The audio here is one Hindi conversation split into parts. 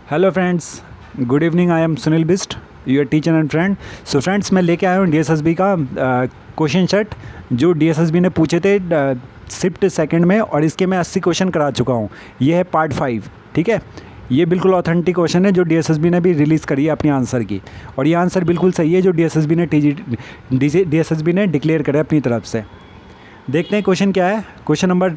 Hello friends, good evening. I am Sunil Bisht, your teacher and friend. So friends, मैं लेके आया हूँ डीएसएसबी का क्वेश्चन सेट जो डीएसएसबी ने पूछे थे शिफ्ट सेकंड में, और इसके मैं 80 क्वेश्चन करा चुका हूँ। ये है पार्ट 5, ठीक है। ये बिल्कुल ऑथेंटिक क्वेश्चन है जो डीएसएसबी ने भी रिलीज़ करी है अपनी आंसर की, और ये आंसर बिल्कुल सही है जो डीएसएसबी ने डिक्लेयर करा अपनी तरफ से। देखते हैं क्वेश्चन क्या है। क्वेश्चन नंबर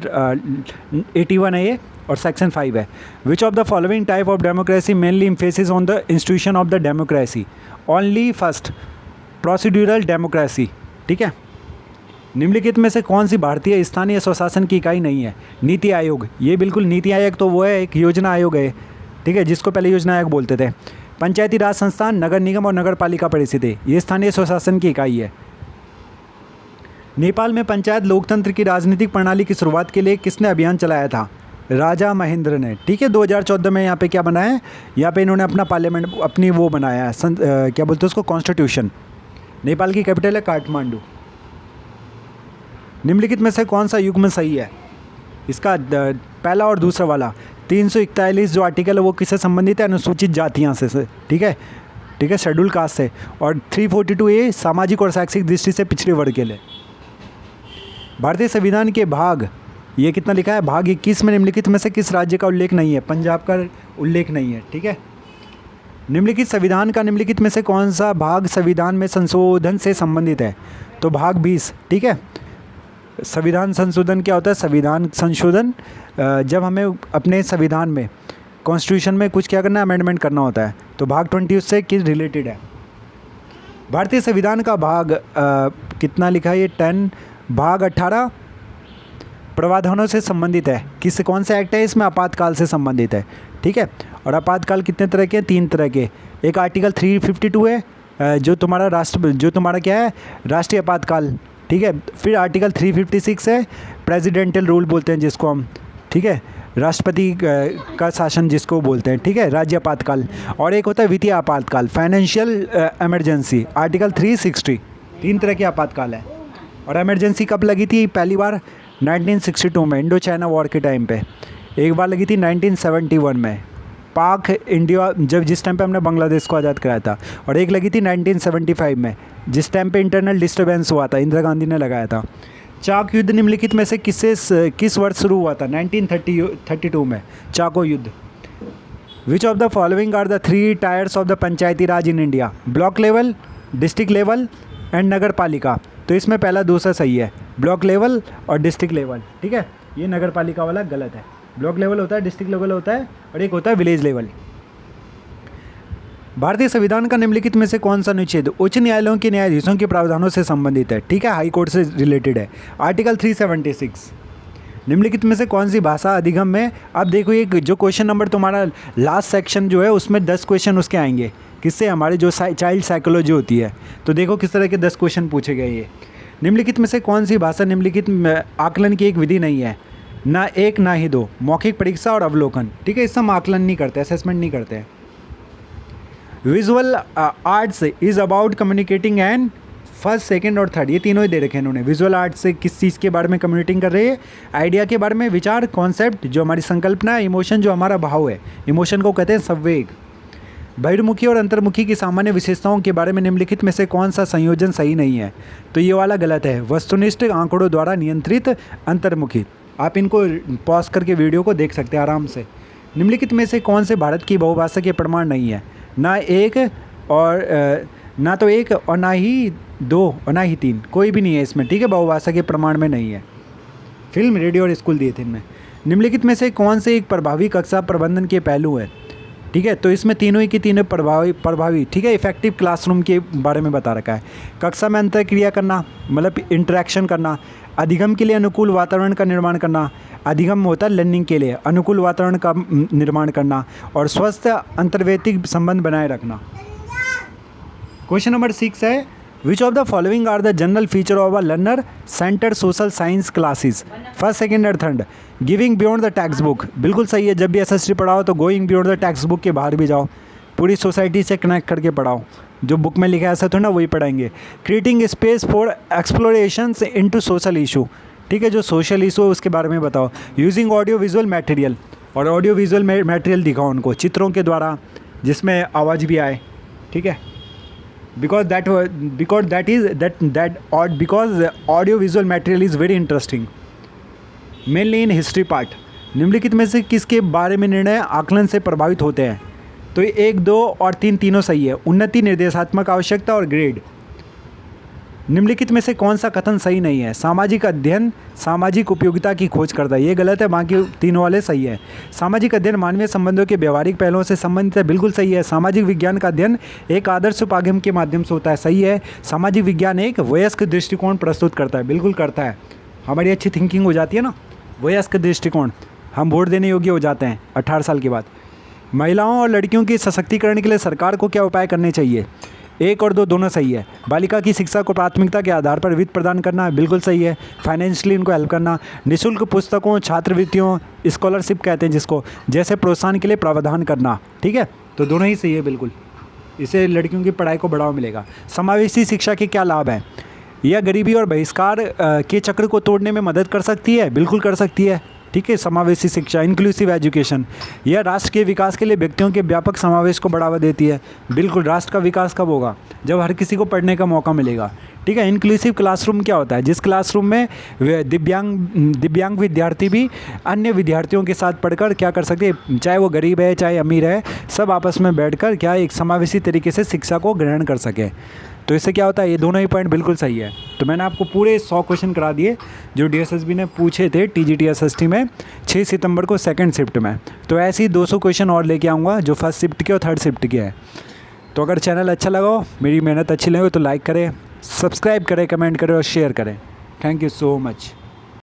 81 है ये, और सेक्शन 5 है। Which of the following type of democracy mainly emphasis on the institution of the democracy only first procedural democracy, ठीक है। निम्नलिखित में से कौन सी भारतीय स्थानीय स्वशासन की इकाई नहीं है? नीति आयोग। ये बिल्कुल नीति आयोग तो वो है, एक योजना आयोग है, ठीक है, जिसको पहले योजना आयोग बोलते थे। पंचायती राज संस्थान, नगर निगम और नगर पालिका परिषदें, ये स्थानीय स्वशासन की इकाई है। नेपाल में पंचायत लोकतंत्र की राजनीतिक प्रणाली की शुरुआत के लिए किसने अभियान चलाया था? राजा महेंद्र ने, ठीक है। 2014 में यहाँ पे क्या बना है, यहाँ पे इन्होंने अपना पार्लियामेंट, अपनी वो बनाया है, क्या बोलते हैं उसको, कॉन्स्टिट्यूशन। नेपाल की कैपिटल है काठमांडू। निम्नलिखित में से कौन सा युग्म सही है? इसका पहला और दूसरा वाला। 341 जो आर्टिकल है वो किससे संबंधित है? अनुसूचित जातियाँ से, ठीक है, ठीक है, शेड्यूल कास्ट से। और 342A सामाजिक और शैक्षिक दृष्टि से पिछड़े वर्ग के लिए। भारतीय संविधान के भाग, ये कितना लिखा है, भाग 21 में निम्नलिखित में से किस राज्य का उल्लेख नहीं है? पंजाब का उल्लेख नहीं है, ठीक है। निम्नलिखित संविधान का निम्नलिखित में से कौन सा भाग संविधान में संशोधन से संबंधित है? तो भाग 20, ठीक है। संविधान संशोधन क्या होता है? संविधान संशोधन जब हमें अपने संविधान में, कॉन्स्टिट्यूशन में कुछ क्या करना है, अमेंडमेंट करना होता है। तो भाग 20 उससे किस रिलेटेड है? भारतीय संविधान का भाग कितना लिखा है ये? 10। भाग 18 प्रावधानों से संबंधित है। किस कौन सा एक्ट है इसमें? आपातकाल से संबंधित है, ठीक है। और आपातकाल कितने तरह के हैं? 3 तरह के। एक आर्टिकल 352 है जो तुम्हारा क्या है, राष्ट्रीय आपातकाल, ठीक है। फिर आर्टिकल 356 है, प्रेसिडेंशियल रूल बोलते हैं जिसको हम, ठीक है, राष्ट्रपति का शासन जिसको बोलते हैं, ठीक है, राज्य आपातकाल। और एक होता है वित्तीय आपातकाल, फाइनेंशियल इमरजेंसी, आर्टिकल 360। 3 तरह के आपातकाल है। और इमरजेंसी कब लगी थी पहली बार? 1962 में, इंडो चाइना वॉर के टाइम पे। एक बार लगी थी 1971 में, पाक इंडिया, जब जिस टाइम पे हमने बांग्लादेश को आज़ाद कराया था। और एक लगी थी 1975 में, जिस टाइम पे इंटरनल डिस्टर्बेंस हुआ था, इंदिरा गांधी ने लगाया था। चाक युद्ध निम्नलिखित में से किस वर्ष शुरू हुआ था? 1932 में, चाको युद्ध। Which of the following are the 3 tiers of the panchayati raj in India? Block level, district level and Nagar Palika. तो इसमें पहला दूसरा सही है, ब्लॉक लेवल और डिस्ट्रिक्ट लेवल, ठीक है। ये नगर पालिका वाला गलत है। ब्लॉक लेवल होता है, डिस्ट्रिक्ट लेवल होता है, और एक होता है विलेज लेवल। भारतीय संविधान का निम्नलिखित में से कौन सा अनुच्छेद उच्च न्यायालयों के न्यायाधीशों के प्रावधानों से संबंधित है? ठीक है, हाई कोर्ट से रिलेटेड है, आर्टिकल 376। निम्नलिखित में से कौन सी भाषा अधिगम में? अब देखो ये जो क्वेश्चन नंबर तुम्हारा लास्ट सेक्शन जो है उसमें 10 क्वेश्चन उसके आएंगे, किससे? हमारे जो चाइल्ड साइकोलॉजी होती है। तो देखो किस तरह के 10 क्वेश्चन पूछे गए ये। निम्नलिखित में से कौन सी भाषा निम्नलिखित आकलन की एक विधि नहीं है? ना एक ना ही दो, मौखिक परीक्षा और अवलोकन, ठीक है। इससे हम आकलन नहीं करते, असेसमेंट नहीं करते। Visual arts is about communicating and first, second और थर्ड, ये तीनों ही दे रखे हैं इन्होंने। विजुअल आर्ट से किस चीज़ के बारे में कम्युनिकेटिंग कर रही है? आइडिया के बारे में, विचार, कॉन्सेप्ट जो हमारी संकल्पना है, इमोशन जो हमारा भाव है, इमोशन को कहते हैं संवेग। बहिर्मुखी और अंतर्मुखी की सामान्य विशेषताओं के बारे में निम्नलिखित में से कौन सा संयोजन सही नहीं है? तो ये वाला गलत है, वस्तुनिष्ठ आंकड़ों द्वारा नियंत्रित अंतर्मुखी। आप इनको पॉज करके वीडियो को देख सकते हैं आराम से। निम्नलिखित में से कौन से भारत की बहुभाषा के प्रमाण नहीं है? ना एक और ना तो एक और ना ही 2 और ना ही 3, कोई भी नहीं है इसमें, ठीक है, बहुभाषा के प्रमाण में नहीं है। फिल्म, रेडियो और स्कूल दिए थे इनमें। निम्नलिखित में से कौन से एक प्रभावी कक्षा प्रबंधन के पहलू है? ठीक है, तो इसमें तीनों ही की तीनों प्रभावी, ठीक है, इफेक्टिव क्लासरूम के बारे में बता रखा है। कक्षा में अंतर्क्रिया करना, मतलब इंटरेक्शन करना। अधिगम के लिए अनुकूल वातावरण का निर्माण करना। अधिगम होता है लर्निंग के लिए, अनुकूल वातावरण का निर्माण करना। और स्वस्थ अंतर्वैयक्तिक संबंध बनाए रखना। क्वेश्चन नंबर 6 है, which of the following are the general feature of a learner centred social science classes? First, second और third. Giving beyond the text book, बिल्कुल सही है। जब भी एसएसटी पढ़ाओ तो going beyond the text book के बाहर भी जाओ, पूरी सोसाइटी से कनेक्ट करके पढ़ाओ। जो बुक में लिखा है ऐसा थोड़ा ना वही पढ़ाएंगे। Creating space for explorations into social issue, ठीक है, जो सोशल इशू है उसके बारे में बताओ। यूजिंग ऑडियो विजुअल मटेरियल, और ऑडियो विजुअल मटेरियल दिखाओ उनको चित्रों के द्वारा जिसमें आवाज़ भी आए, ठीक है। Because audio visual material is very interesting mainly in history part. निम्नलिखित में से किसके बारे में निर्णय आकलन से प्रभावित होते हैं? तो 1, 2 और 3 तीनों सही है। उन्नति, निर्देशात्मक आवश्यकता और ग्रेड। निम्नलिखित में से कौन सा कथन सही नहीं है? सामाजिक अध्ययन सामाजिक उपयोगिता की खोज करता है, ये गलत है, बाकी तीनों वाले सही है। सामाजिक अध्ययन मानवीय संबंधों के व्यवहारिक पहलुओं से संबंधित है, बिल्कुल सही है। सामाजिक विज्ञान का अध्ययन एक आदर्श उपागम के माध्यम से होता है, सही है। सामाजिक विज्ञान एक वयस्क दृष्टिकोण प्रस्तुत करता है, बिल्कुल करता है। हमारी अच्छी थिंकिंग हो जाती है ना, वयस्क दृष्टिकोण, हम वोट देने योग्य हो जाते हैं 18 साल के बाद। महिलाओं और लड़कियों के सशक्तिकरण के लिए सरकार को क्या उपाय करने चाहिए? 1 और 2 दोनों सही है। बालिका की शिक्षा को प्राथमिकता के आधार पर वित्त प्रदान करना, बिल्कुल सही है। फाइनेंशियली इनको हेल्प करना, निःशुल्क पुस्तकों, छात्रवृत्तियों, स्कॉलरशिप कहते हैं जिसको, जैसे प्रोत्साहन के लिए प्रावधान करना, ठीक है। तो दोनों ही सही है बिल्कुल, इससे लड़कियों की पढ़ाई को बढ़ावा मिलेगा। समावेशी शिक्षा के क्या लाभ हैं? यह गरीबी और बहिष्कार के चक्र को तोड़ने में मदद कर सकती है, बिल्कुल कर सकती है, ठीक है। समावेशी शिक्षा, इंक्लूसिव एजुकेशन, यह राष्ट्र के विकास के लिए व्यक्तियों के व्यापक समावेश को बढ़ावा देती है, बिल्कुल। राष्ट्र का विकास कब होगा? जब हर किसी को पढ़ने का मौका मिलेगा, ठीक है। इंक्लूसिव क्लासरूम क्या होता है? जिस क्लासरूम में दिव्यांग विद्यार्थी भी अन्य विद्यार्थियों के साथ पढ़कर क्या कर सकते हैं, चाहे वो गरीब है चाहे अमीर है, सब आपस में बैठकर क्या एक समावेशी तरीके से शिक्षा को ग्रहण कर सके। तो इससे क्या होता है, ये दोनों ही पॉइंट बिल्कुल सही है। तो मैंने आपको पूरे 100 क्वेश्चन करा दिए जो DSSB ने पूछे थे TGT SST में 6 सितंबर को सेकंड शिफ्ट में। तो ऐसे ही 200 क्वेश्चन और लेके आऊँगा जो फर्स्ट शिफ्ट के और थर्ड शिफ्ट के हैं। तो अगर चैनल अच्छा लगा हो, मेरी मेहनत अच्छी लगे तो लाइक करें, सब्सक्राइब करें, कमेंट करें और शेयर करें। Thank you so much.